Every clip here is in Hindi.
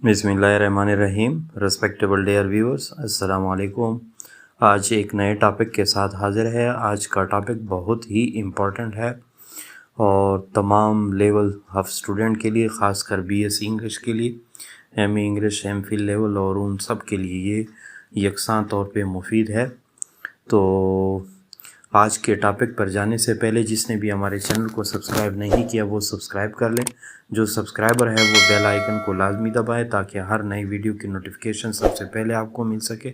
बिस्मिल्लाहिर्रहमानिर्रहीम। रिस्पेक्टेबल डियर व्यूअर्स, अस्सलाम वालेकुम। आज एक नए टॉपिक के साथ हाज़िर है। आज का टॉपिक बहुत ही इम्पोर्टेंट है और तमाम लेवल ऑफ स्टूडेंट के लिए, ख़ासकर बीएससी इंग्लिश के लिए, एमए इंग्लिश, एमफिल लेवल और उन सब के लिए ये यकसां तौर पे मुफीद है। तो आज के टॉपिक पर जाने से पहले जिसने भी हमारे चैनल को सब्सक्राइब नहीं किया वो सब्सक्राइब कर लें। जो सब्सक्राइबर है वो बेल आइकन को लाजमी दबाएं ताकि हर नई वीडियो की नोटिफिकेशन सबसे पहले आपको मिल सके।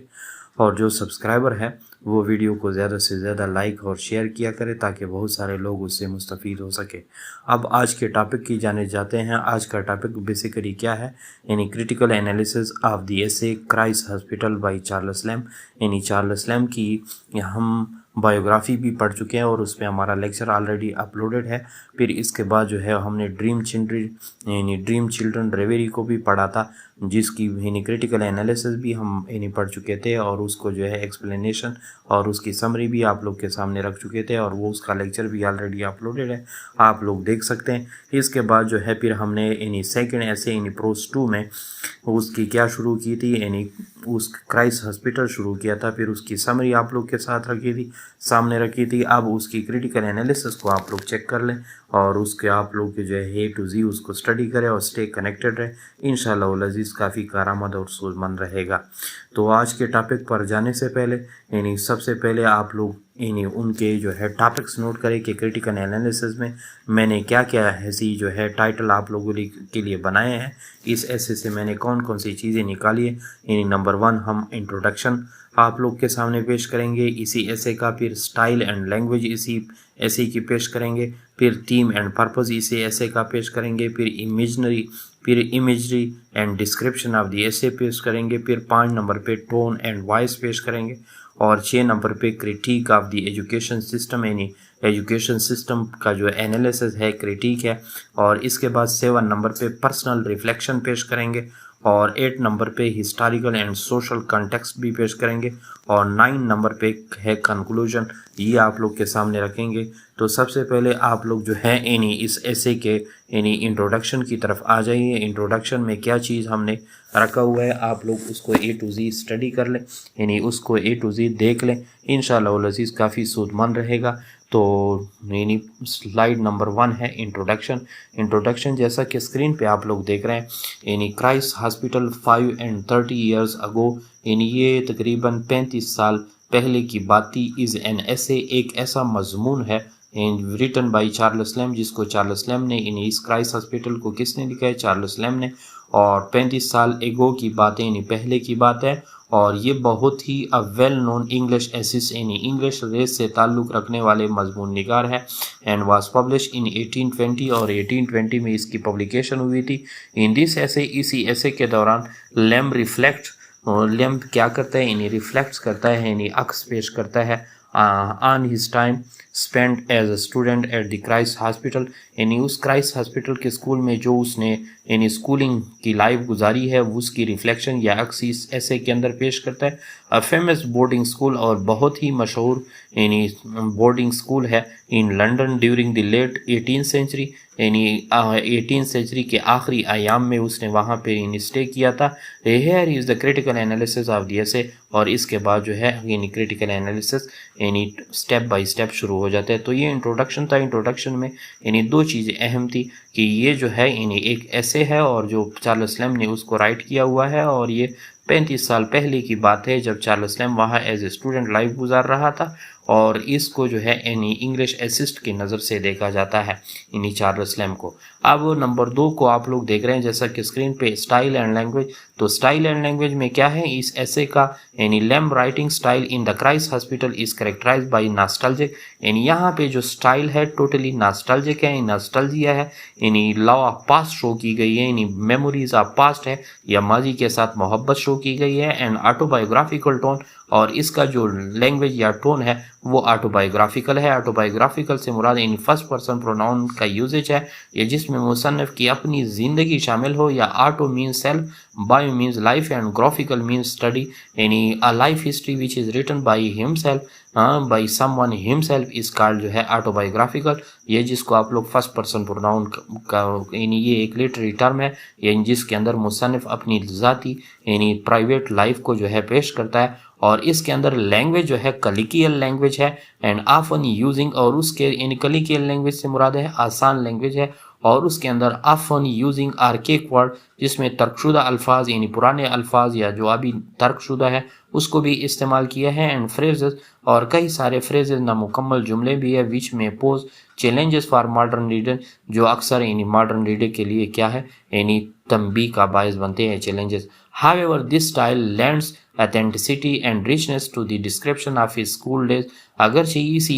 और जो सब्सक्राइबर है वो वीडियो को ज़्यादा से ज़्यादा लाइक और शेयर किया करें ताकि बहुत सारे लोग उससे मुस्तफ़ीद हो सके। अब आज के टॉपिक की जाने जाते हैं। आज का टॉपिक बेसिकली क्या है, यानी critical analysis of the essay Christ hospital by Charles lamb. यानी चार्ल्स लैम्ब की हम बायोग्राफ़ी भी पढ़ चुके हैं और उस पर हमारा लेक्चर ऑलरेडी अपलोडेड है। फिर इसके बाद जो है हमने ड्रीम चिल्ड्रन रेवेरी को भी पढ़ा था, जिसकी यानी क्रिटिकल एनालिसिस भी हम यानी पढ़ चुके थे और उसको जो है एक्सप्लेनेशन और उसकी समरी भी आप लोग के सामने रख चुके थे और वो उसका लेक्चर भी ऑलरेडी अपलोडेड है, आप लोग देख सकते हैं। इसके बाद जो है फिर हमने यानी सेकंड ऐसे यानी प्रोस 2 में उसकी क्या शुरू की थी, यानी उस क्राइस्ट हॉस्पिटल शुरू किया था, फिर उसकी समरी आप लोग के साथ रखी थी, सामने रखी थी। अब उसकी क्रिटिकल एनालिसिस को आप लोग चेक कर लें और उसके आप लोग के जो है ए टू जी उसको स्टडी करें और स्टे कनेक्टेड रहे। इंशाल्लाह उल अज़ीज़ काफ़ी कारआमद और सूझमंद रहेगा। तो आज के टॉपिक पर जाने से पहले यानी सबसे पहले आप लोग यानी उनके जो है टॉपिक्स नोट करें कि क्रिटिकल एनालिसिस में मैंने क्या क्या ऐसी जो है टाइटल आप लोगों के लिए बनाए हैं। इस ऐसे से मैंने कौन कौन सी चीज़ें निकाली है। यानी नंबर 1 हम इंट्रोडक्शन आप लोग के सामने पेश करेंगे इसी ऐसे का, फिर स्टाइल एंड लैंग्वेज इसी ऐसे की पेश करेंगे, फिर थीम एंड पर्पस इसी ऐसे का पेश करेंगे, फिर imagery and description of the ऐसे पेश करेंगे, फिर 5 नंबर पे टोन एंड वॉइस पेश करेंगे और 6 नंबर पे critic of the education system, यानी एजुकेशन सिस्टम का जो एनालिसिस है, क्रिटिक है। और इसके बाद 7 नंबर पे पर्सनल रिफ्लेक्शन पेश करेंगे और 8 नंबर पे हिस्टोरिकल एंड सोशल कॉन्टेक्स्ट भी पेश करेंगे और 9 नंबर पे है कंक्लूजन, ये आप लोग के सामने रखेंगे। तो सबसे पहले आप लोग जो है यानी इस ऐसे के यानी इंट्रोडक्शन की तरफ आ जाइए। इंट्रोडक्शन में क्या चीज़ हमने रखा हुआ है आप लोग उसको ए टू जी स्टडी कर लें, यानी उसको ए टू जी देख लें। इंशाल्लाह उल अज़ीज़ काफ़ी सूदमंद रहेगा। तो यानी स्लाइड नंबर 1 है इंट्रोडक्शन जैसा कि स्क्रीन पे आप लोग देख रहे हैं। यानी Christ hospital 5 and 30 years ago, यानी ये तकरीबन 35 साल पहले की बात थी। इज़ एन ऐसे एक ऐसा मजमून है रिटन बाई चार्ल्स लैम्ब, जिसको चार्ल्स लैम्ब ने इन इस क्राइस्ट हॉस्पिटल को किसने लिखा है, चार्ल्स लैम्ब ने। और 35 साल एगो की बात है, यानी पहले की बात है। और ये बहुत ही वेल नोन इंग्लिश एसिस यानी इंग्लिश रेस से ताल्लुक़ रखने वाले मजमून निगार है एंड वाज पब्लिश इन 1820 और 1820 में इसकी पब्लिकेशन हुई थी। इन दिस ऐसे इसी ऐसे के दौरान लैम्ब क्या करता है, यानी रिफ्लेक्ट करता है, यानी अक्स पेश करता है on his time spend as a student at the Christ Hospital, यानी उस क्राइस्ट हॉस्पिटल के स्कूल में जो उसने यानी स्कूलिंग की लाइफ गुजारी है उसकी रिफ्लेक्शन या अक्स इस ऐसे के अंदर पेश करता है। अ फेमस बोर्डिंग स्कूल, और बहुत ही मशहूर यानी बोर्डिंग स्कूल है in London during the late 18th century, यानी 18th सेंचुरी के आखिरी आयाम में उसने वहाँ पे स्टे किया था। Here is the critical analysis of the essay, और इसके बाद जो है यानी क्रिटिकल एनालिसिस यानी स्टेप बाय स्टेप शुरू हो जाता है। तो ये इंट्रोडक्शन था। इंट्रोडक्शन में यानी 2 चीज़ें अहम थी कि ये जो है यानी एक ऐसे है और जो चार्ल्स लैम्ब ने उसको राइट किया हुआ है, और ये 35 साल पहले की बात है जब चार्ल्स लैम्ब वहाँ एज ए स्टूडेंट लाइफ गुजार रहा था। और इसको जो है यानी इंग्लिश असिस्ट की नज़र से देखा जाता है यानी चार्ल्स लैम्ब को। अब नंबर 2 को आप लोग देख रहे हैं जैसा कि स्क्रीन पे, स्टाइल एंड लैंग्वेज। तो स्टाइल एंड लैंग्वेज में क्या है इस ऐसे का, यानी Lamb writing style in the Christ Hospital is characterised by nostalgic, यानी यहाँ पे जो स्टाइल है टोटली नॉस्टैल्जिक है, नॉस्टैल्जिया है, यानी लॉ ऑफ पास्ट शो की गई है, यानी मेमोरीज ऑफ पास्ट है या माजी के साथ मोहब्बत शो की गई है। एंड ऑटोबायोग्राफिकल टोन, और इसका जो लैंग्वेज या टोन है वो ऑटोबायोग्राफिकल है। ऑटोबायोग्राफिकल से मुराद इन फर्स्ट पर्सन प्रोनाउन का यूजेज है ये जिसमें मुसन्निफ की अपनी ज़िंदगी शामिल हो, या auto means self, bio means life and graphical means study, यानी a life history which is written by himself by someone himself is called जो है ऑटोबायोग्राफिकल। ये जिसको आप लोग फर्स्ट पर्सन प्रोनाउन का यानी ये एक लिटरेरी टर्म है यानी जिसके अंदर मुसन्निफ अपनी ज़ाती यानी प्राइवेट लाइफ को जो है पेश करता है। और इसके अंदर लैंग्वेज जो है कलिकियल लैंग्वेज है एंड ऑफन यूजिंग, और उसके यानी कलिकियल लैंग्वेज से मुराद है आसान लैंग्वेज है, और उसके अंदर ऑफन यूजिंग आर्केक वर्ड जिसमें तर्कशुदा अल्फाज यानी पुराने अल्फाज या जो अभी तर्कशुदा है उसको भी इस्तेमाल किया है, एंड फ्रेजेस और कई सारे फ्रेजेस नामुकम्मल जुमले भी है विच में pose challenges for modern reader जो अक्सर यानी मॉडर्न रीडर के लिए क्या है यानी तंबीह का बायस बनते हैं challenges. However this style lands authenticity and richness to the description of his school days। अगरचे इसी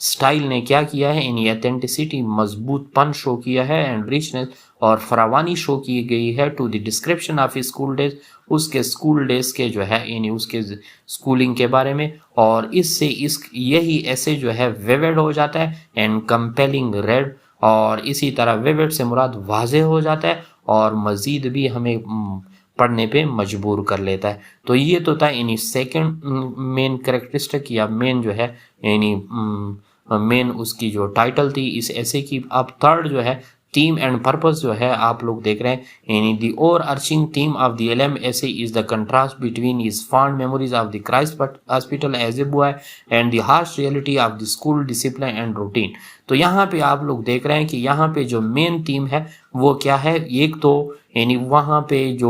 स्टाइल ने क्या किया है यानी अथेंटिसिटी मजबूतपन शो किया है एंड रिचनेस और फरावानी शो की गई है to the description of his school days, उसके स्कूल डेज के जो है यानी उसके स्कूलिंग के बारे में, और इससे इस यही ऐसे जो है विविड हो जाता है एंड कंपेलिंग रेड, और इसी तरह विविड से मुराद वाज़ेह हो जाता है और मज़ीद भी हमें पढ़ने पे मजबूर कर लेता है। तो ये तो था यानी सेकंड मेन कैरेक्टरिस्टिक या मेन जो है यानी मेन उसकी जो टाइटल थी इस ऐसे की। अब थर्ड जो है थीम एंड पर्पस जो है आप लोग देख रहे हैं यानी the overarching theme of the Lamb essay is the contrast between his fond memories of the Christ Hospital as a boy and the harsh reality of the school discipline and routine. तो यहाँ पे आप लोग देख रहे हैं कि यहाँ पे जो मेन थीम है वो क्या है, एक तो यानी वहाँ पे जो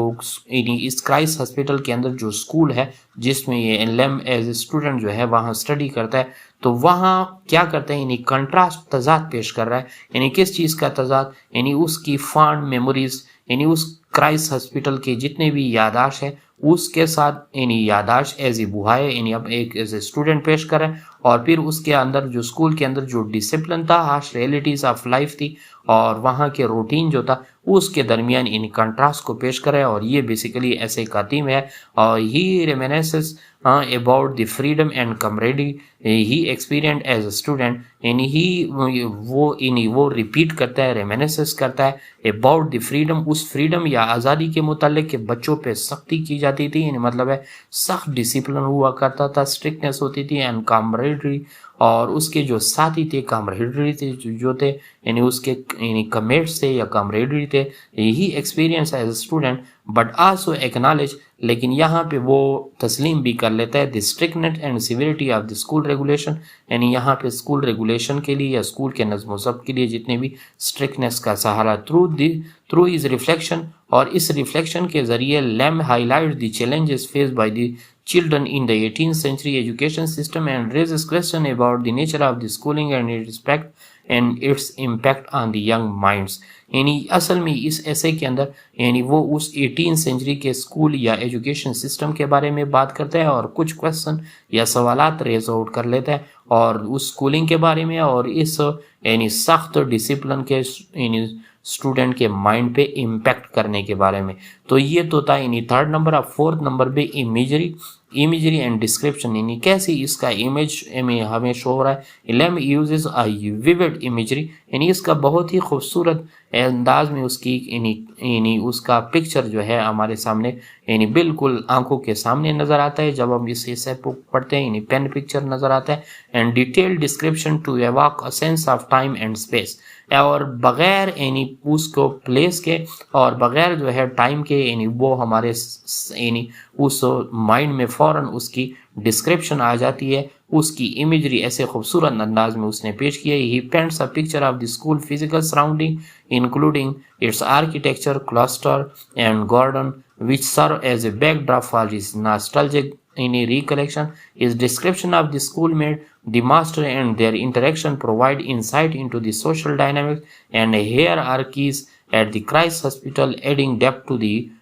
यानी इस क्राइस्ट हॉस्पिटल के अंदर जो स्कूल है जिसमें ये एलएम एज ए स्टूडेंट जो है वहाँ स्टडी करता है, तो वहाँ क्या करते हैं यानी कंट्रास्ट तजाद पेश कर रहा है। यानी किस चीज़ का तजाद, यानी उसकी फॉन्ड मेमोरीज यानी उस क्राइस्ट हॉस्पिटल के जितने भी यादाश्त है उसके साथ यानी यादाश्त एज ए बुहाए यानी अब एक एज ए स्टूडेंट पेश कर रहा है, और फिर उसके अंदर जो स्कूल के अंदर जो डिसिप्लिन था, हार्श रियलिटीज ऑफ लाइफ थी और वहाँ के रूटीन जो था उसके दरमियान इन कंट्रास्ट को पेश करे। और ये बेसिकली ऐसे का थीम है और he reminisces about the freedom and camaraderie he experiences as a student, यानी ही वो रिपीट करता है, रेमिनिसेस करता है अबाउट द फ्रीडम, उस फ्रीडम या आज़ादी के मुतालिक के बच्चों पे सख्ती की जाती थी, यानी मतलब है सख्त डिसिप्लिन हुआ करता था, स्ट्रिक्टनेस होती थी एंड कामरेडरी, और उसके जो साथी थे कामरेडरी थे जो थे यानी उसके यानी कमेट्स थे या कामरेडरी थे, यही experience as a student but also acknowledge, लेकिन यहाँ पे वो तस्लीम भी कर लेता है the strictness and severity of the school regulation, यानी यहाँ पे स्कूल रेगुलेशन के लिए या स्कूल के नज़्म ज़ब्त के लिए जितने भी स्ट्रिक्टनेस का सहारा थ्रू इज रिफ्लेक्शन, और इस रिफ्लेक्शन के ज़रिए Lamb highlight the challenges face by the children in the 18th century education system and raises question about the nature of the schooling and its impact on the young minds। यानी असल में इस ऐसे के अंदर यानी वो उस 18th सेंचुरी के स्कूल या एजुकेशन सिस्टम के बारे में बात करता है और कुछ क्वेश्चन या सवालात रेज आउट कर लेता है और उस स्कूलिंग के बारे में और इस यानी सख्त डिसिप्लिन के यानी स्टूडेंट के माइंड पे इम्पैक्ट करने के बारे में। तो ये तो था यानी थर्ड नंबर। अब फोर्थ नंबर पे इमेजरी एंड डिस्क्रिप्शन, यानी कैसी इसका इमेज हमें शो हो रहा है। Lamb uses a vivid imagery, यानी इसका बहुत ही खूबसूरत अंदाज में उसकी यानी उसका पिक्चर जो है हमारे सामने यानी बिल्कुल आंखों के सामने नज़र आता है जब हम इस हिस्से को पढ़ते हैं, यानी पेन पिक्चर नज़र आता है। And detail description to evoke a sense of time and space, और बग़ैर यानी उसको प्लेस के और बग़ैर जो है टाइम के यानी वो हमारे यानी उस माइंड में फ़ौरन उसकी डिस्क्रिप्शन आ जाती है, उसकी इमेजरी ऐसे खूबसूरत अंदाज में उसने पेश किया। He paints a picture of the school physical surrounding including its architecture, cluster and garden which serve as a backdrop for his nostalgic recollection. His description of the schoolmate, the master and their interaction provide insight into the social dynamics and hierarchies at the Christ Hospital, adding depth to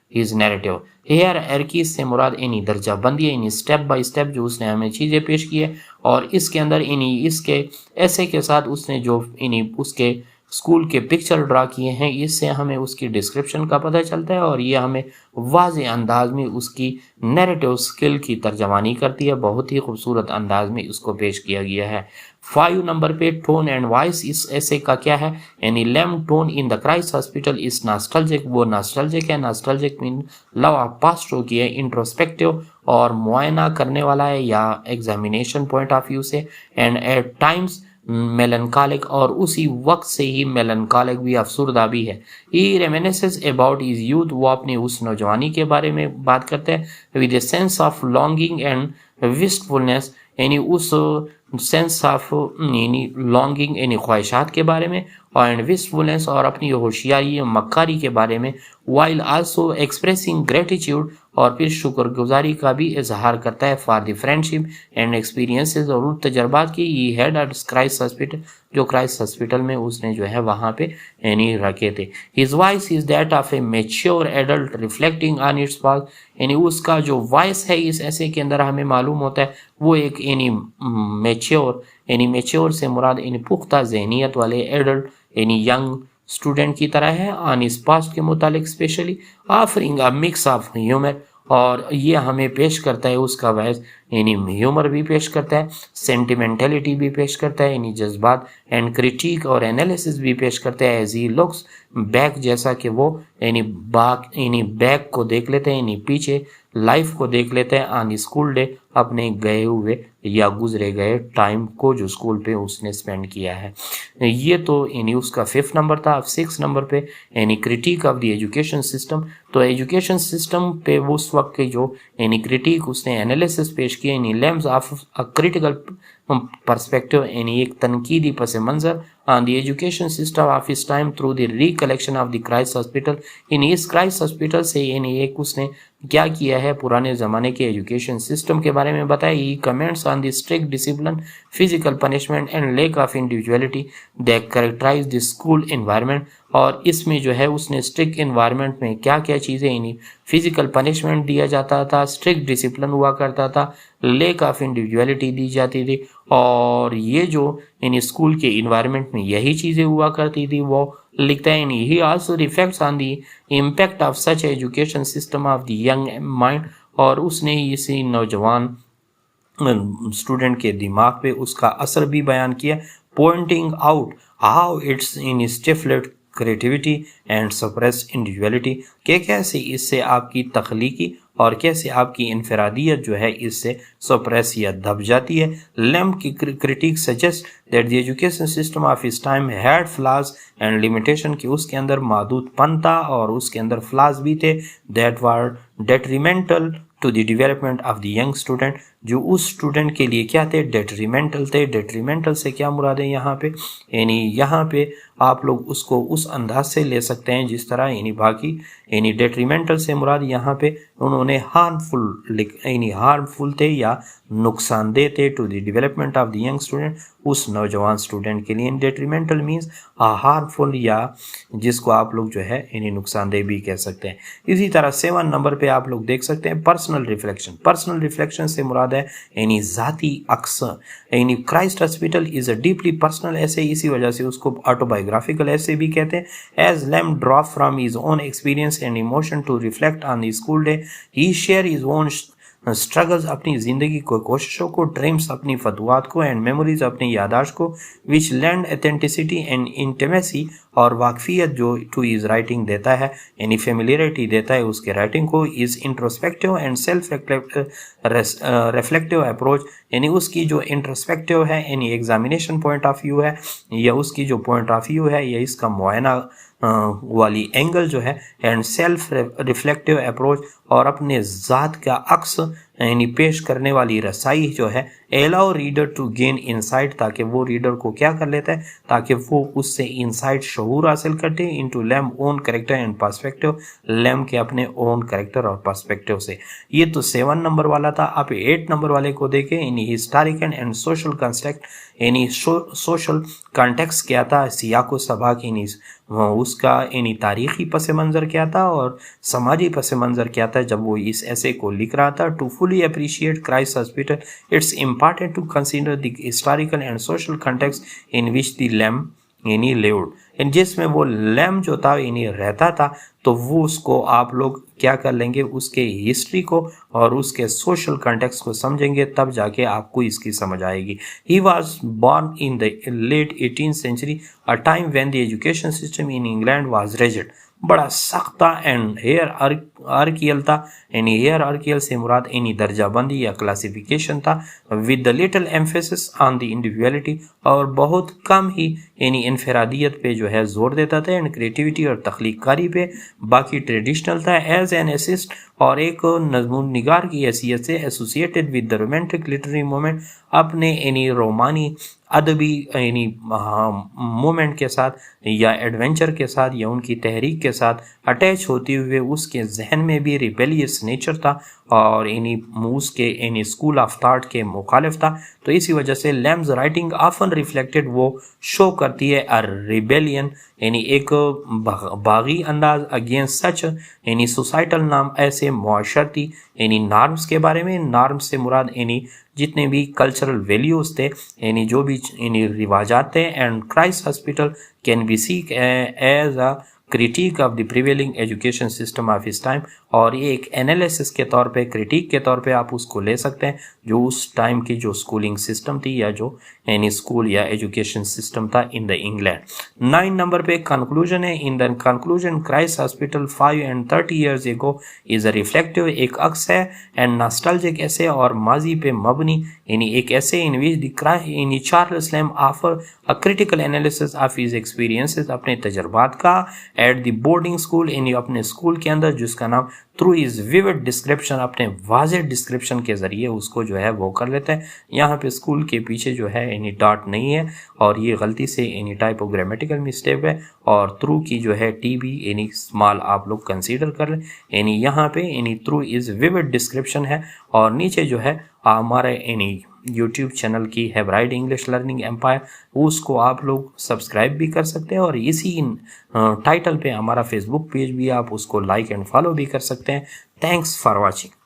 his narrative. hierarchies से मुराद यानी दर्जा बंदी है, यानी स्टेप बाय स्टेप जो उसने हमें चीज़ें पेश की है और इसके अंदर यानी इसके ऐसे के साथ उसने जो यानी उसके स्कूल के पिक्चर ड्रा किए हैं, इससे हमें उसकी डिस्क्रिप्शन का पता चलता है और ये हमें वाज़ेह अंदाज में उसकी नैरेटिव स्किल की तर्जमानी करती है। बहुत ही खूबसूरत अंदाज में इसको पेश किया गया है। 5 नंबर पे टोन एंड वॉइस इस ऐसे का क्या है? Any Lamb tone in the Christ Hospital is nostalgic, वो नॉस्टैल्जिक है। Nostalgic mean love of past हो गया, इंट्रोस्पेक्टिव और मुआयना करने वाला है या एग्जामिनेशन पॉइंट ऑफ व्यू से, एंड एट टाइम्स मेलनकालिक, और उसी वक्त से ही मेलनकालिक भी, अफसुरदा भी है। ही रेमिनिसेस अबाउट हिज यूथ, वो अपनी उस नौजवानी के बारे में बात करते हैं। With a sense of longing and wistfulness, यानी उस सेंस ऑफ यानी लॉन्गिंग यानी ख्वाहिशात के बारे में, और विस्टफुलनेस और अपनी होशियारी मक्कारी के बारे में, वाइल आल्सो एक्सप्रेसिंग ग्रेटिट्यूड, और फिर शुक्रगुजारी का भी इजहार करता है for the friendship and experiences, और उन तजर्बात की ही हैड एट क्राइस्ट हॉस्पिटल, जो क्राइस्ट हॉस्पिटल में उसने जो है वहाँ पे यानी रखे थे। His voice is that of a mature adult reflecting on its past, यानी उसका जो वॉइस है इस ऐसे के अंदर हमें मालूम होता है वो एक यानी मेच्योर, यानी मेच्योर से मुराद यानी पुख्ता जहनियत वाले एडल्ट यानी यंग स्टूडेंट की तरह है। ऑन इस पास्ट के मुतालिक specially offering a mix of humour, और ये हमें पेश करता है उसका वॉइस यानी ह्यूमर भी पेश करता है, सेंटिमेंटलिटी भी पेश करता है यानी जज्बात, एंड क्रिटिक और एनालिसिस भी पेश करता है। एज ही लुक्स बैक, जैसा कि वो यानी बैक को देख लेते हैं यानी पीछे लाइफ को देख लेते हैं, ऑन स्कूल डे, अपने गए हुए या गुजरे गए टाइम को जो स्कूल पे उसने स्पेंड किया है। ये तो यानी उसका 5th नंबर था। अब 6 नंबर पे यानी critic of the education system, तो एजुकेशन सिस्टम पे उस वक्त के जो यानी क्रिटिक उसने एनालिसिस पेश किया, यानी lens of a critical perspective, यानी एक तनकीदी पस मंजर on the education system of इस time through the recollection of the Christ Hospital, यानी इस क्राइस्ट हॉस्पिटल से यानी एक उसने क्या किया है पुराने ज़माने के एजुकेशन सिस्टम के बारे में बताया। He comments on the strict discipline, physical punishment and lack of individuality that characterize the school environment, और इसमें जो है उसने स्ट्रिक्ट एनवायरनमेंट में क्या क्या चीज़ें यानी फिजिकल पनिशमेंट दिया जाता था, स्ट्रिक्ट डिसिप्लिन हुआ करता था, लैक ऑफ इंडिविजुअलिटी दी जाती थी, और ये जो यानी स्कूल के इन्वायरमेंट में यही चीज़ें हुआ करती थी वो लिखता है। यानी ही also reflects on the impact of such education system of the young mind, और उसने इसी नौजवान स्टूडेंट के दिमाग पे उसका असर भी बयान किया, pointing out how it's in stifled creativity and suppressed individuality, कि कैसे इससे आपकी तख्लीकी और कैसे आपकी इनफरादियत जो है इससे सप्रेस या दब जाती है। लेम की critique suggest that the education system of इस time had flaws and limitation, कि उसके अंदर महदूद पन था और उसके अंदर फ्लाज भी थे, that were detrimental to the development of the young student, जो उस स्टूडेंट के लिए क्या थे, डेट्रीमेंटल थे। डेट्रीमेंटल से क्या मुराद है यहाँ पे, यानी यहाँ पे आप लोग उसको उस अंदाज से ले सकते हैं जिस तरह यानी बाकी यानी डेट्रीमेंटल से मुराद यहाँ पे उन्होंने हार्मफुल यानी हार्मफुल थे या नुकसानदेह थे to the development of the young student, उस नौजवान स्टूडेंट के लिए। डेट्रीमेंटल मीन्स हार्मफुल या जिसको आप लोग जो है यानी नुकसानदेह भी कह सकते हैं। इसी तरह 7 नंबर पे आप लोग देख सकते हैं पर्सनल रिफ्लेक्शन। पर्सनल रिफ्लेक्शन से मुराद है यानी ज़ाती अक्स, यानी Christ hospital is a deeply personal ऐसे, इसी वजह से उसको ऑटोबायोग्राफिकल ऐसे भी कहते हैं। As Lamb drop from his own experience and emotion to reflect on the school day, he share his own struggles, अपनी ज़िंदगी को, कोशिशों को, ड्रीम्स अपनी फतवात को, एंड मेमोरीज अपनी यादाश्त को, विच लैंड एथेंटिसिटी एंड इंटीमेसी, और वाकफियत जो टू इज़ राइटिंग देता है यानी फेमिलियरिटी देता है उसके राइटिंग को। Is introspective and self reflective approach, यानी उसकी जो इंट्रोस्पेक्टिव है यानी एग्जामिनेशन पॉइंट ऑफ व्यू है, या उसकी जो पॉइंट ऑफ व्यू है या इसका मुआयना वाली एंगल जो है, एंड सेल्फ रिफ्लेक्टिव अप्रोच, और अपने ज़ात का अक्स यानी पेश करने वाली रसाई जो है, allow reader to gain insight, ताकि वो रीडर को क्या कर लेता है, ताकि वो उससे इंसाइट शऊर हासिल करते हैं, into Lamb own character and perspective, Lamb के अपने ओन कैरेक्टर और पर्सपेक्टिव से। ये तो 7 नंबर वाला था। आप 8 नंबर वाले को देखें, यानी हिस्टोरिकल एंड सोशल कंटेक्स्ट, यानी सोशल कॉन्टेक्स्ट क्या था, सियाको सबाक यानी उसका यानी तारीखी पस मंज़र क्या था और समाजी पस मंज़र क्या था जब वो इस ऐसे को लिख रहा था। To fully appreciate Christ Hospital it's important to consider the historical and social context in which the Lamb यानी लिव्ड, जिसमें वो लैम जो था यानी रहता था। तो वो उसको आप लोग क्या कर लेंगे, उसके हिस्ट्री को और उसके सोशल कॉन्टेक्स्ट को समझेंगे, तब जाके आपको इसकी समझ आएगी। He was born in the late 18th century, a time when the education system in England was rigid, बड़ा सख्त था एंड हेयर आर्कियल था। यानी हेयर आर्कियल से मुराद यानी दर्जाबंदी या क्लासिफिकेशन था, with the little emphasis on the individuality, और बहुत कम ही यानी इनफरादियत पे जो है जोर देता था, एंड क्रिएटिविटी और तख्लीकारी पे। बाकी ट्रेडिशनल था एज एन असिस्ट, और एक नज़्मुन निगार की हैसियत से associated with the romantic literary moment, अपने यानी रोमानी अदबी यानी मोमेंट के साथ या एडवेंचर के साथ या उनकी तहरीक के साथ अटैच होते हुए उसके जहन में भी रिबेलियस नेचर था और यानी उसके यानी स्कूल ऑफ थॉट के मुखालिफ था। तो इसी वजह से लैम्स राइटिंग ऑफन रिफ्लेक्टेड, वो शो करती है अ रिबेलियन, यानी एक बागी अंदाज अगेंस्ट सच यानी सोसाइटल नाम, ऐसे मुआशरती यानी नॉर्म्स के बारे में। नॉर्म्स से मुराद यानी जितने भी कल्चरल वैल्यूज थे, यानी जो भी यानी रिवाजात थे। And Christ Hospital can be seek as a critic of the prevailing education system of इस टाइम, और ये एक एनालिसिस के तौर पे, क्रिटिक के तौर पे आप उसको ले सकते हैं, जो उस टाइम की जो स्कूलिंग सिस्टम थी या जो यानी स्कूल या एजुकेशन सिस्टम था इन द इंग्लैंड। 9 नंबर पे कंक्लूजन है। In the conclusion, Christ hospital 5 and 30 years ago is a reflective, एक अक्स है, एंड नॉस्टैल्जिक ऐसे और माजी पे मबनी, यानी एक essay in which the Charles Lamb offer a critical analysis of his experiences, अपने तजर्बात का, एट द बोर्डिंग स्कूल, यानी अपने स्कूल के अंदर, जिसका नाम थ्रू इज विविड डिस्क्रिप्शन, अपने वाज़ेह डिस्क्रिप्शन के ज़रिए उसको जो है वो कर लेते हैं। यहाँ पे स्कूल के पीछे जो है यानी डॉट नहीं है, और ये गलती से यानी टाइपोग्रामेटिकल मिस्टेक है, और थ्रू की जो है टी बी यानी स्मॉल आप लोग कंसीडर कर लें। यानी यहाँ पे यानी थ्रू इज विविड डिस्क्रिप्शन है, और नीचे जो है हमारे यानी यूट्यूब चैनल की है ब्राइट इंग्लिश लर्निंग एम्पायर, उसको आप लोग सब्सक्राइब भी कर सकते हैं, और इसी टाइटल पे हमारा फेसबुक पेज भी, आप उसको लाइक एंड फॉलो भी कर सकते हैं। Thanks for watching.